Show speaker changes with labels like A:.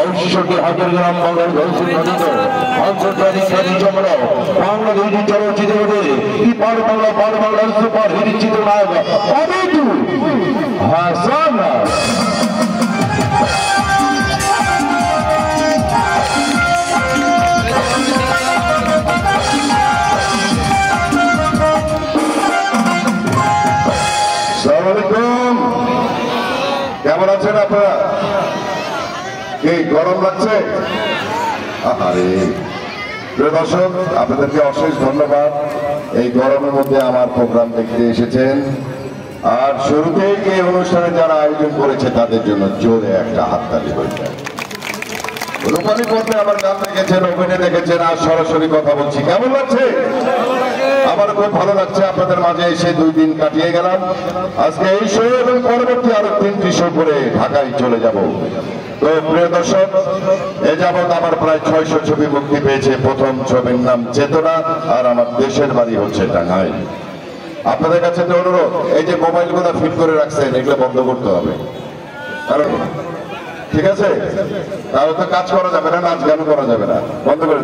A: ঔষধি হাজার গ্রাম বাংলার ঘোষিত আন্তর্জাতিক খ্যাতি সম্রাট বাংলাদেশ চলচ্চিত্রে কি পার বাংলার সুপার হিট চিত্রনায়ক অমিতু হাসান। কেমন আছেন আপনারা? কি গরম লাগছে? আরে প্রিয় দর্শক, আপনাদেরকে অশেষ ধন্যবাদ এই গরমের মধ্যে আমার প্রোগ্রাম দেখতে এসেছেন। আর শুরুতেই এই অনুষ্ঠানে যারা আয়োজন করেছে তাদের জন্য জোরে একটা হাততালি হয়ে যায়। রূপালী পর্বে আমার গান দেখেছেন, অভিনয় দেখেছেন, আর সরাসরি কথা বলছি। কেমন লাগছে? আমার খুব ভালো লাগছে আপনাদের মাঝে এসে 2 দিন কাটিয়ে গেলাম। আজকে এই শো এবং পরবর্তী আরো 3টি শো করে ঢাকায় চলে যাব। তো প্রিয় দর্শক, এ যাবৎ আমার প্রায় 600 ছবি মুক্তি পেয়েছে। প্রথম ছবির নাম চেতনা, আর আমার দেশের বাড়ি হচ্ছে টাঙ্গাইল। আপনাদের কাছে তো অনুরোধ, এই যে মোবাইলগুলো ফিট করে রাখছেন এগুলো বন্ধ করতে হবে, কারণ ঠিক আছে, তাহলে তো কাজ করা যাবে না, নাচ গান করা যাবে না, বন্ধ করে